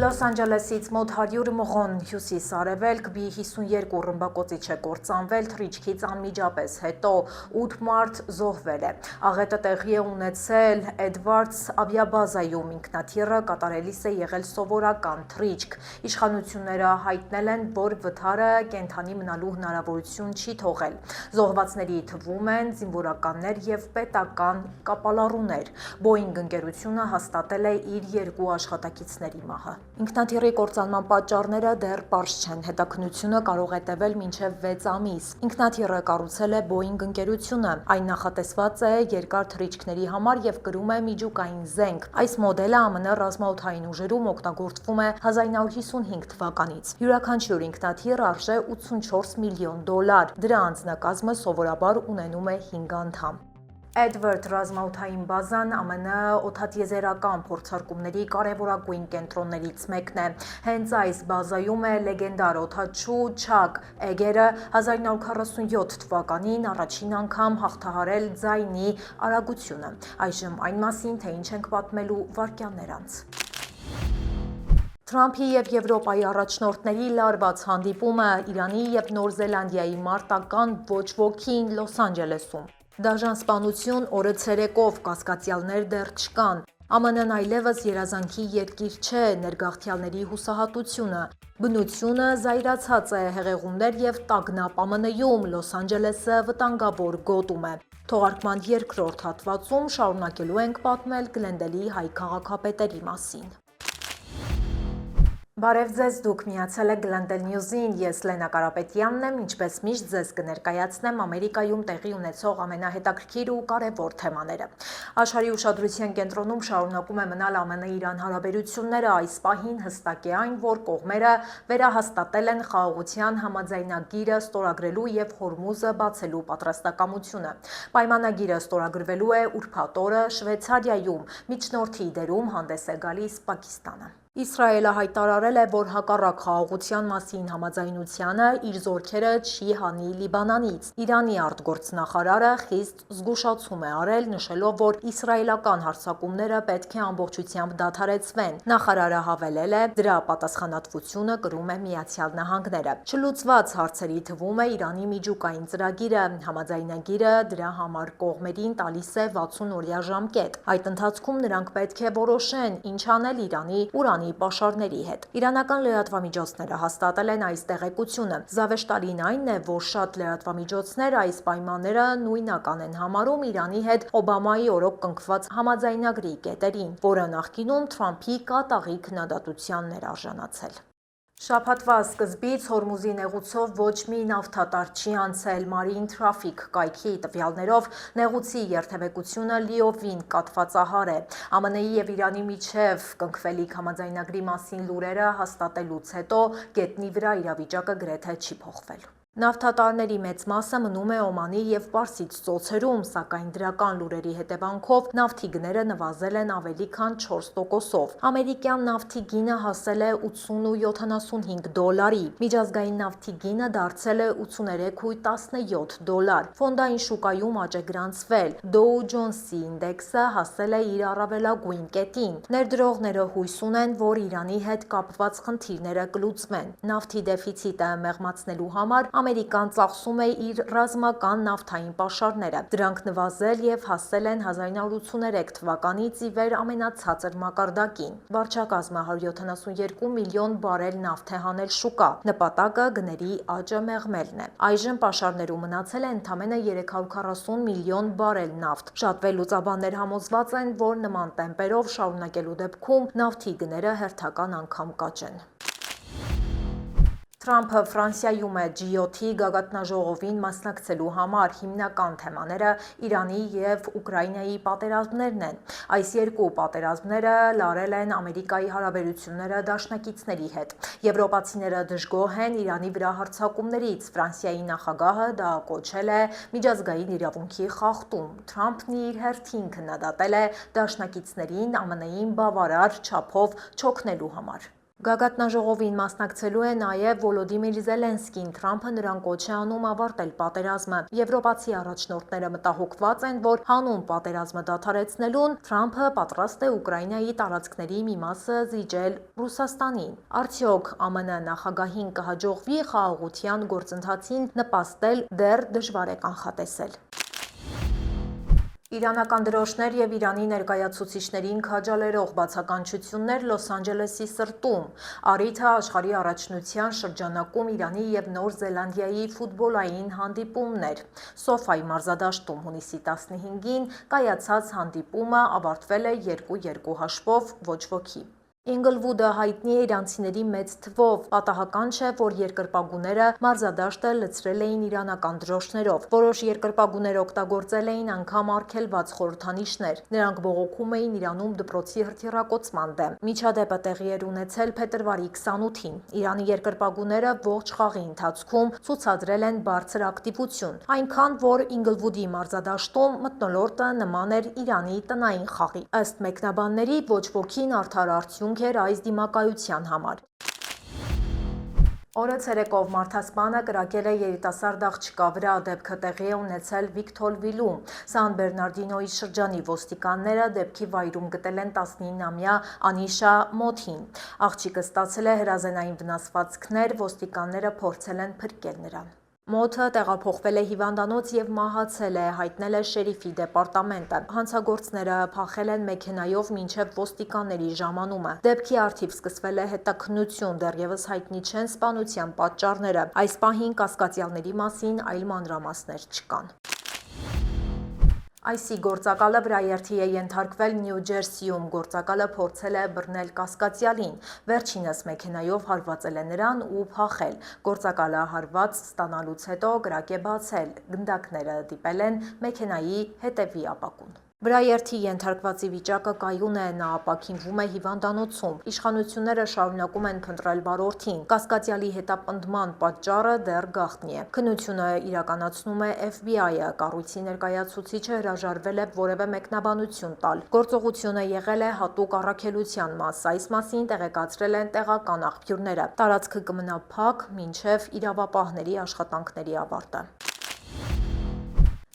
Լոս Անջելեսից մոտ 100 մղոն հյուսիս-արևելք B-52 ռմբակոծիչ է կործանվել թռիչքից անմիջապես հետո 8 մարդ զոհվել է։ Աղետը տեղի է ունեցել Էդվարդս ավիաբազայում, ինքնաթիռը կատարելիս է եղել սովորական թռիչք։ Իշխանությունները հայտնել են, որ վթարը կենդանի մնալու հնարավորություն չի թողել։ Զոհվածների թվում են զինվորականներ և պետական կապալառուներ։ Boeing ընկերությունը հաստատել է իր 2 աշխատակիցների մահը։ Ինքնաթիռի կործանման պատճառները դեռ պարզ չեն, հետաքննությունը կարող է տևել մինչև 6 ամիս։ Ինքնաթիռը կառուցել է Boeing ընկերությունը, այն նախատեսված է երկար թռիչքների համար և կրում է միջուկային զենք։ Այս մոդելը ԱՄՆ ռազմաօդային ուժերում օգտագործվում է 1955 թվականից։ Յուրաքանչյուր ինքնաթիռ արժե $84 միլիոն։ Դրա անձնակազմը սովորաբար ունենում է 5 անդամ։ Էդվարդ ռազմաօդային բազան ԱՄՆ օդատիեզերական փորձարկումների կարևորագույն կենտրոններից մեկն է։ Հենց այս բազայում է լեգենդար օդաչու Չակ Էգերը 1947 թվականին առաջին անգամ հաղթահարել ձայնի արագությունը։ Այժմ այն մասին, թե ինչ ենք պատմելու վայրկյաններ անց։ Թրամփի և Եվրոպայի առաջնորդների լարված հանդիպումը Իրանի և Նոր Զելանդիայի մարտական ոչ ոքին Լոս Անջելեսում։ Դաժան սպանություն, օրը ցերեկով կասկածյալներ դեռ չկան։ ԱՄՆ-ն այլևս երազանքի երկիր չէ, ներգաղթյալների հուսահատությունը։ Բնությունը զայրացած է, հեղեղումներ և տագնապ ԱՄՆ-ում, Լոս Անջելեսը վտանգավոր գոտում է։ Թողարկման երկրորդ հատվածում շարունակելու ենք պատմել Գլենդելի հայ քաղաքապետերի մասին։ Բարև ձեզ, դուք միացել եք Glendale News-ին, ես Լենա Կարապետյանն եմ, ինչպես միշտ ձեզ կներկայացնեմ Ամերիկայում տեղի ունեցող ամենահետաքրքիր ու կարևոր թեմաները։ Աշխարհի ուշադրության կենտրոնում շարունակում է մնալ ԱՄՆ-Իրան հարաբերությունները, այս պահին հստակ է այն, որ կողմերը վերահաստատել են խաղաղության համաձայնագիրը ստորագրելու և Հորմուզը բացելու պատրաստակամությունը։ Պայմանագիրը ստորագրվելու է ուրբաթ օրը Շվեյցարիայում, միջնորդի դերում հանդես է գալիս Պակիստանը։ Իսրայելը հայտարարել է, որ հակառակ խաղաղության մասին համաձայնությանը իր զորքերը չի հանի Լիբանանից։ Իրանի արտգործնախարարը խիստ զգուշացում է արել, նշելով, որ իսրայելական հարձակումները պետք է ամբողջությամբ դադարեցվեն։ Նախարարը հավելել է, դրա պատասխանատվությունը կրում է Միացյալ Նահանգները։ Չլուծված հարցերի թվում է Իրանի միջուկային ծրագիրը։ Համաձայնագիրը դրա համար կողմերին տալիս է 60-օրյա ժամկետ։ Այդ ընթացքում նրանք պետք է որոշեն, ինչ անել Իրանի ուրանի պաշարների հետ։ Իրանական լրատվամիջոցները հաստատել են այս տեղեկությունը։ Զավեշտալին այն է, որ շատ լրատվամիջոցներ այս պայմանները նույնական են համարում Իրանի հետ Օբամայի օրոք կնքված համաձայնագրի կետերին, որը նախկինում Թրամփի կատաղի քննադատությանն էր արժանացել։ Շաբաթվա սկզբից Հորմուզի նեղուցով ոչ մի նավթատար չի անցել Marine Traffic կայքի տվյալներով նեղուցի երթևեկությունը լիովին կաթվածահար է։ ԱՄՆ-ի և Իրանի միջև կնքվելիք համաձայնագրի մասին լուրերը հաստատելուց հետո գետնի վրա իրավիճակը գրեթե չի փոխվել։ Նավթատարների մեծ մասը մնում է Օմանի և Պարսից ծոցերում, սակայն դրական լուրերի հետևանքով նավթի գները նվազել են ավելի քան 4%-ով։ Ամերիկյան նավթի գինը հասել է $80-75, միջազգային նավթի գինը դարձել է $83.17։ Ֆոնդային շուկայում աճ է գրանցվել, Dow Jones-ի ինդեքսը հասել է իր առավելագույն կետին։ Ներդրողները հույս ունեն, որ Իրանի հետ կապված խնդիրները կլուծվեն։ Նավթի դեֆիցիտը մեղմացնելու համար Ամերիկան ծախսում է իր ռազմական նավթային պաշարները։ Դրանք նվազել և հասել են 1983 թվականից ի վեր ամենացածր մակարդակին։ Վարչակազմը 172 միլիոն բարել նավթ է հանել շուկա։ Նպատակը գների աճը մեղմելն է։ Այժմ պաշարներում մնացել է ընդամենը 340 միլիոն բարել նավթ։ Շատ վերլուծաբաններ համոզված են, որ նման տեմպերով շարունակելու դեպքում նավթի գները հերթական անգամ կաճեն։ Թրամփը Ֆրանսիայում է G7-ի գագաթնաժողովին մասնակցելու համար։ Հիմնական թեմաները Իրանի և Ուկրաինայի պատերազմներն են։ Այս երկու պատերազմները լարել են Ամերիկայի հարաբերությունները դաշնակիցների հետ։ Եվրոպացիները դժգոհ են Իրանի վրա հարձակումներից։ Ֆրանսիայի նախագահը դա կոչել է միջազգային իրավունքի խախտում։ Թրամփն իր հերթին քննադատել է դաշնակիցներին ԱՄՆ-ին բավարար չափով չօգնելու համար։ Գագաթնաժողովին մասնակցելու է նաև Վոլոդիմիր Զելենսկին, Թրամփը նրան կոչ է անում ավարտել պատերազմը։ Եվրոպացի առաջնորդները մտահոգված են, որ հանուն պատերազմը դադարեցնելուն Թրամփը պատրաստ է Ուկրաինայի տարածքների մի մասը զիջել Ռուսաստանին։ Արդյոք ԱՄՆ նախագահին կհաջողվի խաղաղության գործընթացին նպաստել, դեռ դժվար է կանխատեսել։ Իրանական դրոշներ և Իրանի ներկայացուցիչներին քաջալերող բացականչություններ Լոս Անջելեսի սրտում։ Առիթը աշխարհի առաջնության շրջանակում Իրանի և Նոր Զելանդիայի ֆուտբոլային հանդիպումներ։ Սոֆայի մարզադաշտում հունիսի 15-ին կայացած հանդիպումը ավարտվել է 2-2 հաշվով, ոչ ոքի։ Ինգլվուդը հայտնի է իրանցիների մեծ թվով, պատահական չէ, որ երկրպագուները մարզադաշտը լցրել էին իրանական դրոշներով։ Որոշ երկրպագուներ օգտագործել էին անգամ արգելված խորհրդանիշներ։ Նրանք բողոքում էին Իրանում դպրոցի հրթիռակոծման դեմ։ Միջադեպը տեղի էր ունեցել փետրվարի 28-ին։ Իրանի երկրպագուները ողջ խաղի ընթացքում ցուցադրել են բարձր ակտիվություն, այնքան, որ Ինգլվուդի մարզադաշտում մթնոլորտը նման էր Իրանի տնային խաղի։ Ըստ մեկնաբանների, ոչ ոքին արդար արդյունք էր այս դիմակայության համար։ Օրը ցերեկով մարդասպանը կրակել է երիտասարդ աղջկա վրա, դեպքը տեղի է ունեցել Վիկթորվիլում։ Սան Բերնարդինոյի շրջանի ոստիկանները դեպքի վայրում գտել են 19-ամյա Անիշա Մոթին։ Աղջիկը ստացել է հրազենային վնասվածքներ, ոստիկանները փորձել են փրկել նրան։ Մոթը տեղափոխվել է հիվանդանոց և մահացել է, հայտնել է շերիֆի դեպարտամենտը։ Հանցագործները փախել են մեքենայով մինչև ոստիկանների ժամանումը։ Դեպքի առթիվ սկսվել է հետաքննություն, դեռևս հայտնի չեն սպանության պատճառները։ Այս պահին կասկածյալների մասին այլ մանրամասներ չկան։ IC գործակալը վրայերթի է ենթարկվել Նյու Ջերսիում։ Գործակալը փորձել է բռնել կասկածյալին։ Վերջինս մեքենայով հարվածել է նրան ու փախել։ Գործակալը հարված ստանալուց հետո կրակ է բացել։ Գնդակները դիպել են մեքենայի հետևի ապակուն։ Վրայերթի ենթարկվածի վիճակը կայուն է, նա ապաքինվում է հիվանդանոցում։ Իշխանությունները շարունակում են փնտրել վարորդին։ Կասկածյալի հետապնդման պատճառը դեռ գաղտնի է։ Քննությունը իրականացնում է FBI-ը։ Կառույցի ներկայացուցիչը հրաժարվել է որևէ մեկնաբանություն տալ։ Գործողությունը եղել է հատուկ առաքելության մաս։ Այս մասին տեղեկացրել են տեղական աղբյուրները։ Տարածքը կմնա փակ մինչև իրավապահների աշխատանքների ավարտը։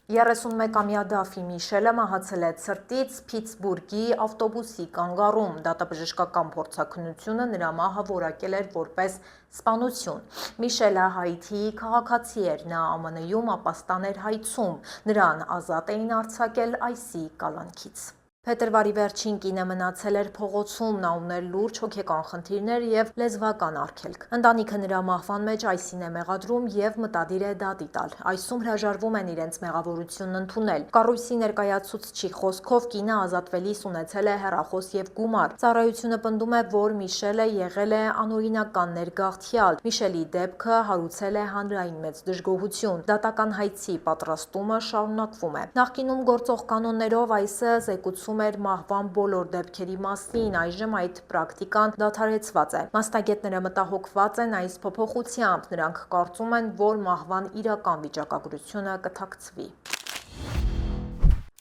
31-ամյա Դաֆի Միշելը մահացել է ցրտից Փիթսբուրգի ավտոբուսի կանգառում։ Դատաբժշկական փորձաքննությունը նրա մահը որակել էր որպես սպանություն։ Միշելը Հայիթիի քաղաքացի էր, նա ԱՄՆ-ում ապաստան էր հայցում։ Նրան ազատ էին արձակել IC կալանքից։ Փետրվարի վերջին կինը մնացել էր փողոցում, նա ուներ լուրջ հոգեկան խնդիրներ և լեզվական արգելք։ Ընտանիքը նրա մահվան մեջ IC-ն է մեղադրում և մտադիր է դատի տալ։ IC-ում հրաժարվում են իրենց մեղավորությունն ընդունել։ Կառույցի ներկայացուցչի խոսքով կինը ազատվելիս ունեցել է հեռախոս և գումար։ Ծառայությունը պնդում է, որ Միշելը եղել է անօրինական ներգաղթյալ։ Միշելի դեպքը հարուցել է հանրային մեծ դժգոհություն։ Դատական հայցի պատրաստումը շարունակվում է։ Նախկինում գործող կանոններով IC-ը զեկուցում էր մահվան բոլոր դեպքերի մասին, այժմ այդ պրակտիկան դադարեցված է։ Մասնագետները մտահոգված են այս փոփոխությամբ, նրանք կարծում են, որ մահվան իրական վիճակագրությունը կթաքցվի։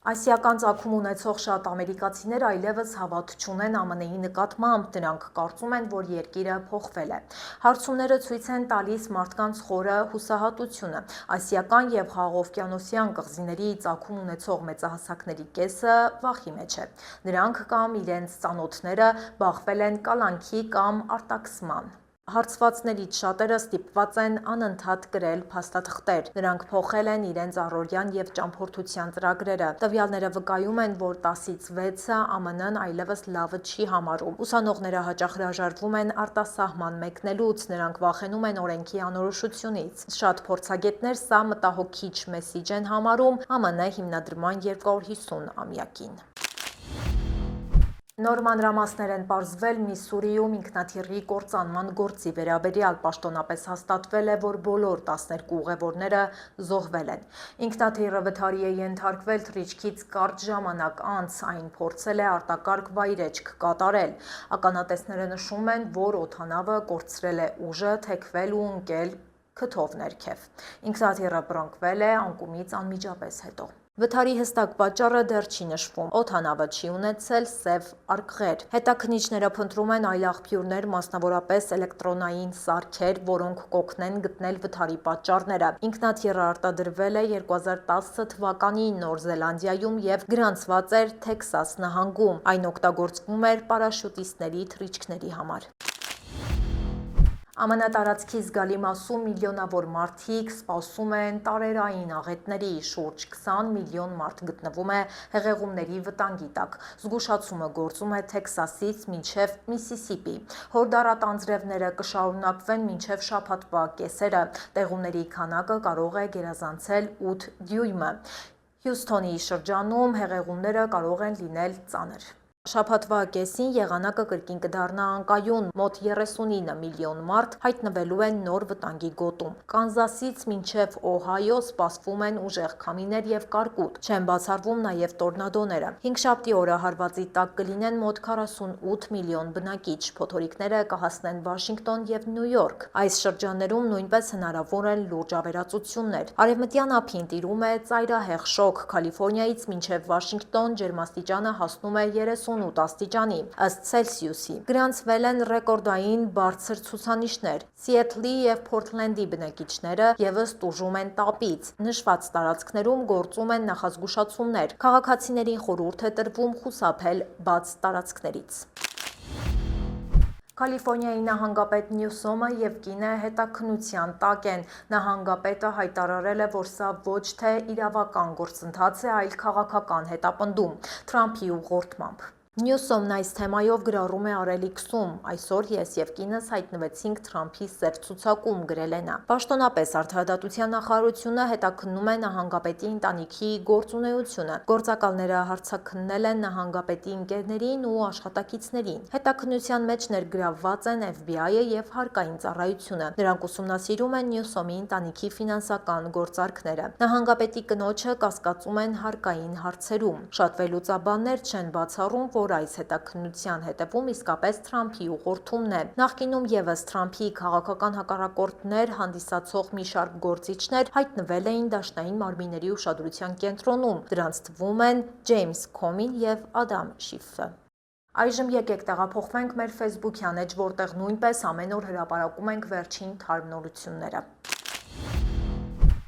Ասիական ծագում ունեցող շատ ամերիկացիներ այլևս հավատ չունեն ԱՄՆ-ի նկատմամբ, նրանք կարծում են, որ երկիրը փոխվել է։ Հարցումները ցույց են տալիս մարդկանց խորը հուսահատությունը։ Ասիական և խաղաղօվկիանոսյան կղզիների ծագում ունեցող մեծահասակների կեսը վախի մեջ է։ Նրանք կամ իրենց ծանոթները բախվել են կալանքի կամ արտաքսման։ Հարցվածներից շատերը ստիպված են անընդհատ կրել փաստաթղթեր։ Նրանք փոխել են իրենց առօրյան և ճամփորդության ծրագրերը։ Տվյալները վկայում են, որ 10-ից 6-ը ԱՄՆ-ն այլևս լավը չի համարում։ Ուսանողները հաճախ հրաժարվում են արտասահման մեկնելուց, նրանք վախենում են օրենքի անորոշությունից։ Շատ փորձագետներ սա մտահոգիչ մեսիջ են համարում ԱՄՆ հիմնադրման 250-ամյակին։ Նոր մանրամասներ են պարզվել Միսսուրիում ինքնաթիռի կործանման գործի վերաբերյալ։ Պաշտոնապես հաստատվել է, որ բոլոր 12 ուղևորները զոհվել են։ Ինքնաթիռը վթարի է ենթարկվել թռիչքից կարճ ժամանակ անց, այն փորձել է արտակարգ վայրէջք կատարել։ Ականատեսները նշում են, որ օդանավը կորցրել է ուժը, թեքվել ու ընկել քթով ներքև։ Ինքնաթիռը բռնկվել է անկումից անմիջապես հետո։ Վթարի հստակ պատճառը դեռ չի նշվում։ Օդանավը չի ունեցել սև արկղեր։ Հետաքննիչները փնտրում են այլ աղբյուրներ, մասնավորապես էլեկտրոնային սարքեր, որոնք կօգնեն գտնել վթարի պատճառները։ Ինքնաթիռը արտադրվել է 2010 թվականին Նոր Զելանդիայում եւ գրանցված էր Թեքսաս նահանգում։ Այն օգտագործվում էր պարաշյուտիստների թռիչքների համար։ Ամենատարածքի զգալի մասում միլիոնավոր մարդիկ սպասում են տարերային աղետների, շուրջ 20 միլիոն մարդ գտնվում է հեղեղումների վտանգի տակ։ Զգուշացումը գործում է Թեքսասից մինչև Միսիսիպի։ Հորդառատ անձրևները կշարունակվեն մինչև շաբաթվա կեսերը։ Տեղումների քանակը կարող է գերազանցել 8 դյույմը։ Հյուսթոնի շրջանում հեղեղումները կարող են լինել ծանր։ Շաբաթվա կեսին եղանակը կրկին կդառնա անկայուն, մոտ 39 միլիոն մարդ հայտնվելու են նոր վտանգի գոտում։ Կանզասից մինչև Օհայո սպասվում են ուժեղ քամիներ եւ կարկուտ, չեն բացառվում նաեւ տորնադոները։ Հինգշաբթի օրը հարվածի տակ կլինեն մոտ 48 միլիոն բնակիչ, փոթորիկները կհասնեն Վաշինգտոն եւ Նյու Յորք։ Այս շրջաններում նույնպես հնարավոր են լուրջ ավերածություններ։ Արևմտյան ափին տիրում է ծայրահեղ շոգ, Կալիֆոռնիայից մինչև Վաշինգտոն ջերմաստիճանը հասնում է 38 աստիճանի, ըստ Ցելսիուսի։ Գրանցվել են ռեկորդային բարձր ցուցանիշներ։ Սիեթլի եւ Փորթլենդի բնակիչները եւս տուժում են տապից։ Նշված տարածքներում գործում են նախազգուշացումներ։ Քաղաքացիներին խորհուրդ է տրվում խուսափել բաց տարածքներից։ Կալիֆոռնիայի նահանգապետ Նյուսոմը եւ կինը հետաքննության տակ են։ Նահանգապետը հայտարարել է, որ սա ոչ թե իրավական գործընթաց է, այլ քաղաքական հետապնդում, Թրամփի ուղղորդմամբ։ Նյուսոմն այս թեմայով գրառում է Արելիքսում։ Այսօր ես եւ կինս հայտնվեցինք Թրամփի սև ցուցակում, գրել է նա։ Պաշտոնապես Արդարադատության նախարարությունը հետաքննում է նահանգապետի ընտանիքի գործունեությունը։ Գործակալները հարցաքննել են նահանգապետի ընկերներին ու աշխատակիցներին։ Հետաքննության մեջ ներգրավված են FBI-ը եւ հարկային ծառայությունը։ Նրանք ուսումնասիրում են Նյուսոմի ընտանիքի ֆինանսական գործարքները։ Նահանգապետի կնոջը կասկածում են հարկային հարցերում։ Շատ վերլուծաբաններ չեն բացառում, որ այս հետաքննության հետևում իսկապես Թրամփի ուղղորդումն է։ Նախկինում եւս Թրամփի քաղաքական հակառակորդներ հանդիսացող մի շարք գործիչներ հայտնվել էին դաշնային մարմինների ուշադրության կենտրոնում։ Դրանց թվում են Ջեյմս Քոմին եւ Ադամ Շիֆը։ Այժմ եկեք տեղափոխվենք մեր Facebook-յան էջ, որտեղ նույնպես ամեն օր հրապարակում ենք վերջին թարմ նորությունները։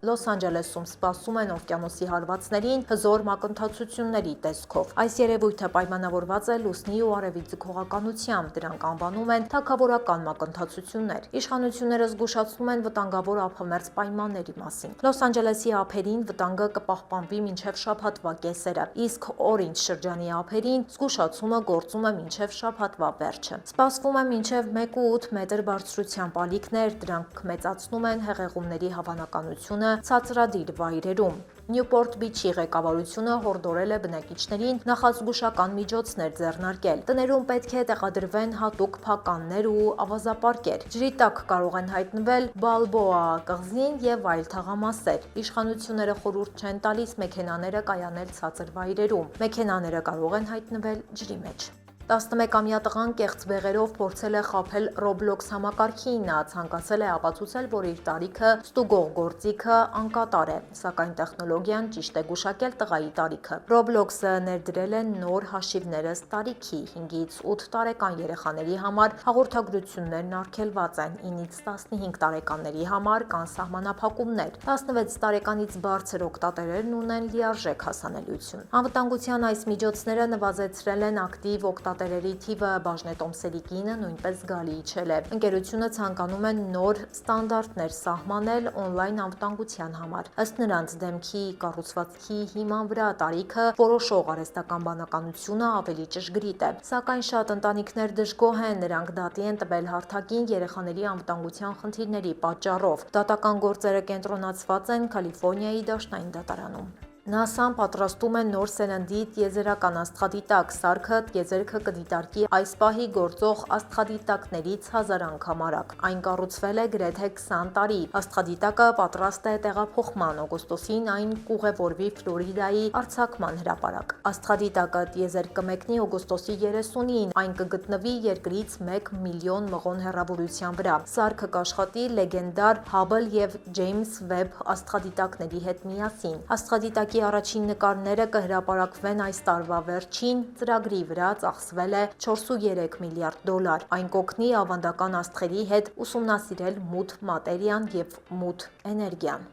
Լոս Անջելեսում սպասում են օվկիանոսի հարվածներին հզոր մակընթացությունների տեսքով։ Այս երևույթը պայմանավորված է լուսնի ու արևի ձգողականությամբ, դրանք անվանում են թագավորական մակընթացություններ։ Իշխանությունները զգուշացնում են վտանգավոր ափամերձ պայմանների մասին։ Լոս Անջելեսի ափերին վտանգը կպահպանվի մինչև շաբաթվա կեսերը, իսկ Օրինջ շրջանի ափերին զգուշացումը գործում է մինչև շաբաթվա վերջը։ Սպասվում է մինչև 1.8 մետր բարձրությամբ ալիքներ, դրանք մեծացնում են հեղեղումների հավանականությունը ցածրադիր վայրերում։ Նյուպորտ Բիչի ղեկավարությունը հորդորել է բնակիչներին նախազգուշական միջոցներ ձեռնարկել։ Տներում պետք է տեղադրվեն հատուկ փականներ ու ավազապարկեր։ Ջրի տակ կարող են հայտնվել Բալբոա կղզին եւ այլ թաղամասեր։ Իշխանությունները խորհուրդ չեն տալիս մեքենաները կայանել ցածր վայրերում։ Մեքենաները կարող են հայտնվել ջրի մեջ։ 11-ամյա տղան կեղծ բեղերով փորձել է խաբել Roblox համակարգին, նա ցանկացել է ապացուցել, որ իր տարիքը ստուգող գործիքը անկատար է, սակայն տեխնոլոգիան ճիշտ է գուշակել տղայի տարիքը։ Roblox-ը ներդրել է նոր հաշիվներ ըստ տարիքի, 5-ից 8 տարեկան երեխաների համար հաղորդագրություններն արգելված են, 9-ից 15 տարեկանների համար կան սահմանափակումներ, 16 տարեկանից բարձր օգտատերերն ունեն լիարժեք հասանելիություն։ Անվտանգության այս միջոցները նվազեցրել են ակտիվ օգտատերերի թիվը, բաժնետոմսերի կինը նույնպես զգալի իջել է։ Ընկերությունը ցանկանում է նոր ստանդարտներ սահմանել օնլայն անվտանգության համար։ Ըստ նրանց դեմքի կառուցվածքի հիման վրա տարիքը որոշող արհեստական բանականությունը ավելի ճշգրիտ է։ Սակայն շատ ընտանիքներ դժգոհ են, նրանք դատի են տվել հարթակին երեխաների անվտանգության խնդիրների պատճառով։ Դատական գործերը կենտրոնացված են Կալիֆոռնիայի դաշնային դատարանում։ ՆԱՍԱ-ն պատրաստում է նոր սերնդի տիեզերական աստղադիտակ, սարքը տիեզերքը կդիտարկի այս պահի գործող աստղադիտակներից հազարանգամարակ։ Այն կառուցվել է գրեթե 20 տարի։ Աստղադիտակը պատրաստ է տեղափոխման, օգոստոսին այն կուղևորվի Ֆլորիդայի արձակման հրապարակ։ Աստղադիտակը տիեզերք կմեկնի օգոստոսի 30-ին, այն կգտնվի երկրից 1 միլիոն մղոն հեռավորության վրա։ Սարքը կաշխատի լեգենդար Հաբլ եւ Ջեյմս Վեբ աստղադիտակների հետ միասին։ Աստղադիտակի համայնքի առաջին նկարները կհրապարակվեն այս տարվա վերջին, ծրագրի վրա ծախսվել է 4.3 միլիարդ դոլար։ Այն կօգնի ավանդական աստղերի հետ ուսումնասիրել մութ մատերիան և մութ էներգիան։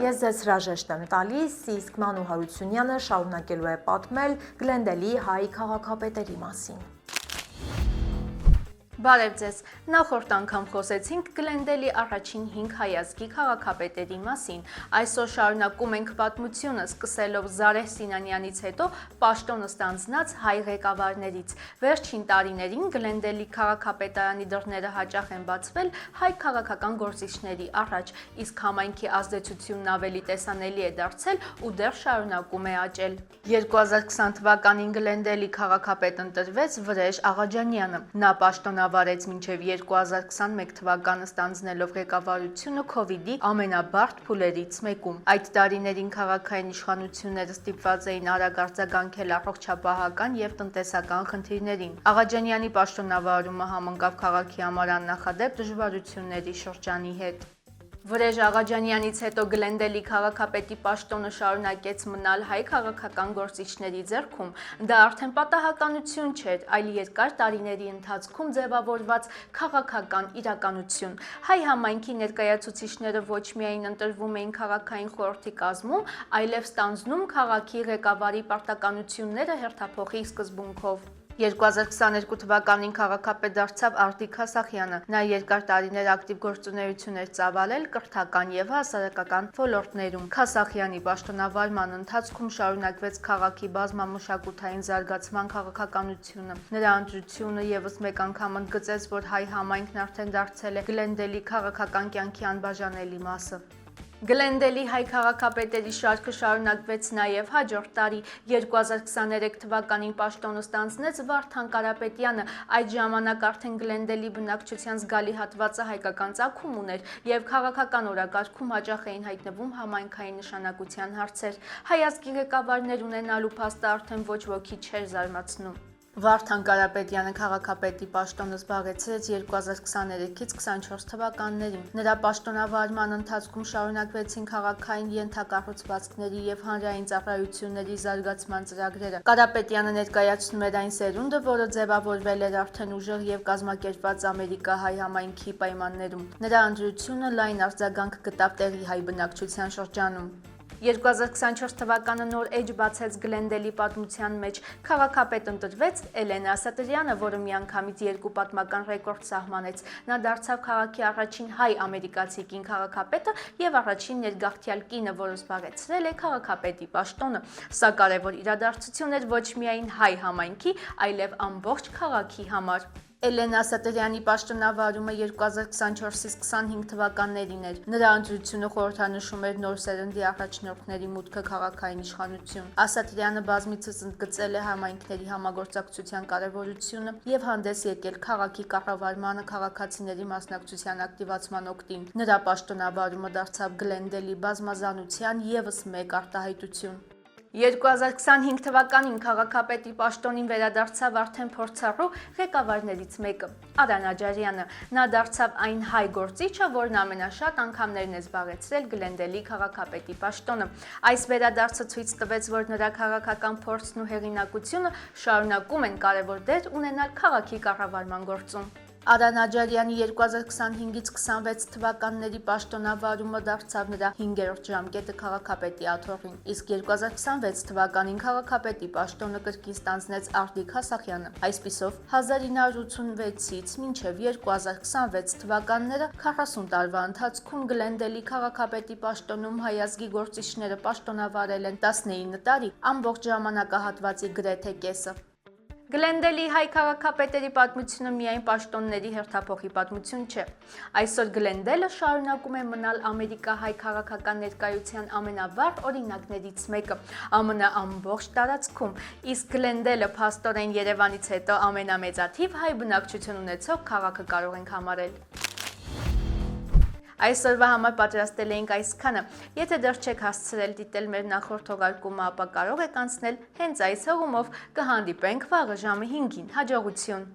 Ես ձեզ հրաժեշտ եմ տալիս, իսկ Մանու Հարությունյանը շարունակելու է պատմել Գլենդելի հայ քաղաքապետերի մասին։ Բարև ձեզ, նախորդ անգամ խոսեցինք Գլենդելի առաջին 5 հայազգի քաղաքապետերի մասին։ Այսօր շարունակում ենք պատմությունը, սկսելով Զարեհ Սինանյանից հետո պաշտոնը ստանձնած հայ ղեկավարներից։ Վերջին տարիներին Գլենդելի քաղաքապետարանի դռները հաճախ են բացվել հայ քաղաքական գործիչների առաջ, իսկ համայնքի ազդեցությունն ավելի տեսանելի է դարձել ու դեռ շարունակում է աճել։ 2020 թվականին Գլենդելի քաղաքապետ ընտրվեց Վրեժ Աղաջանյանը։ Նա պաշտոնավարեց մինչև 2021 թվականը ստանձնելով ղեկավարությունը քովիդի ամենաբարդ փուլերից մեկում։ Այդ տարիներին քաղաքային իշխանությունները ստիպված էին արագ արձագանքել առողջապահական և տնտեսական խնդիրներին։ Աղաջանյանի պաշտոնավարումը համընկավ քաղաքի համար աննախադեպ դժվարությունների շրջանի հետ։ Վրեժ Աղաջանյանից հետո Գլենդելի քաղաքապետի պաշտոնը շարունակեց մնալ հայ քաղաքական գործիչների ձեռքում։ Դա արդեն պատահականություն չէր, այլ երկար տարիների ընթացքում ձևավորված քաղաքական իրականություն։ Հայ համայնքի ներկայացուցիչները ոչ միայն ընտրվում էին քաղաքային խորհրդի կազմում, այլև ստանձնում քաղաքի ղեկավարի պարտականությունները հերթափոխի սկզբունքով։ 2022 թվականին քաղաքապետ դարձավ Արտիկ Հասախյանը։ Նա երկար տարիներ ակտիվ գործունեություն էր ծավալել կրթական և հասարակական ոլորտներում։ Հասախյանի պաշտոնավարման ընթացքում շարունակվեց քաղաքի բազմամշակութային զարգացման քաղաքականությունը։ Նրա ընտրությունը ևս մեկ անգամ ընդգծեց, որ հայ համայնքն արդեն դարձել է Գլենդելի քաղաքական կյանքի անբաժանելի մասը։ Գլենդելի հայ քաղաքապետերի շարքը շարունակվեց նաև հաջորդ տարի։ 2023 թվականին պաշտոնը ստանձնեց Վարդան Կարապետյանը։ Այդ ժամանակ արդեն Գլենդելի բնակչության զգալի հատվածը հայկական ծագում ուներ և քաղաքական օրակարգում հաճախ էին հայտնվում համայնքային նշանակության հարցեր։ Հայազգի ղեկավարներ ունենալու փաստը արդեն ոչ ոքի չէր զարմացնում։ Վարդան Կարապետյանը քաղաքապետի պաշտոնը զբաղեցրեց 2023-ից 24 թվականներին։ Նրա պաշտոնավարման ընթացքում շարունակվեցին քաղաքային ենթակառուցվածքների և հանրային ծառայությունների զարգացման ծրագրերը։ Կարապետյանը ներկայացնում էր այն սերունդը, որը ձևավորվել էր արդեն ուժեղ և կազմակերպված ամերիկա-հայ համայնքի պայմաններում։ Նրա ընտրությունը լայն արձագանք գտավ տեղի հայ բնակչության շրջանում։ 2024 թվականը նոր էջ բացեց Գլենդելի պատմության մեջ։ Քաղաքապետ ընտրվեց Էլենա Սատրյանը, որը միանգամից 2 պատմական ռեկորդ սահմանեց։ Նա դարձավ քաղաքի առաջին հայ ամերիկացի կին քաղաքապետը և առաջին ներգաղթյալ կինը, որը զբաղեցրել է քաղաքապետի պաշտոնը։ Սա կարևոր իրադարձություն էր ոչ միայն հայ համայնքի, այլև ամբողջ քաղաքի համար։ Էլենա Սատրյանի պաշտոնավարումը 2024-ից 25 թվականներին էր։ Նրա ընտրությունը խորհրդանշում էր նոր սերնդի առաջնորդների մուտքը քաղաքային իշխանություն։ Սատրյանը բազմիցս ընդգծել է համայնքների համագործակցության կարևորությունը և հանդես եկել քաղաքի կառավարմանը քաղաքացիների մասնակցության ակտիվացման օգտին։ Նրա պաշտոնավարումը դարձավ Գլենդելի բազմազանության ևս մեկ արտահայտություն։ 2025 թվականին քաղաքապետի պաշտոնին վերադարձավ արդեն փորձառու ղեկավարներից մեկը՝ Արան Աջարյանը։ Նա դարձավ այն հայ գործիչը, որն ամենաշատ անգամներն է զբաղեցրել Գլենդելի քաղաքապետի պաշտոնը։ Այս վերադարձը ցույց տվեց, որ նրա քաղաքական փորձն ու հեղինակությունը շարունակում են կարևոր դեր ունենալ քաղաքի կառավարման գործում։ Արան Աջարյանի 2025-ից 26 թվականների պաշտոնավարումը դարձավ նրա 5-րդ ժամկետը քաղաքապետի աթոռին, իսկ 2026 թվականին քաղաքապետի պաշտոնը կրկին ստանձնեց Արտիկ Հասախյանը։ Այսպիսով 1986-ից մինչև 2026 թվականները 40 տարվա ընթացքում Գլենդելի քաղաքապետի պաշտոնում հայազգի գործիչները պաշտոնավարել են 19 տարի, ամբողջ ժամանակահատվածի գրեթե կեսը։ Գլենդելի հայ քաղաքապետերի պատմությունը միայն պաշտոնների հերթափոխի պատմություն չէ։ Այսօր Գլենդելը շարունակում է մնալ ամերիկա-հայ քաղաքական ներկայության ամենավառ օրինակներից մեկը ԱՄՆ ամբողջ տարածքում, իսկ Գլենդելը փաստորեն Երևանից հետո ամենամեծաթիվ հայ բնակչություն ունեցող քաղաքը կարող ենք համարել։ Այսօրվա համար պատրաստել էինք այսքանը։ Եթե դեռ չեք հասցրել դիտել մեր նախորդ թողարկումը, ապա կարող եք անցնել հենց այս հղումով։ Կհանդիպենք վաղը ժամը 5-ին։ Հաջողություն։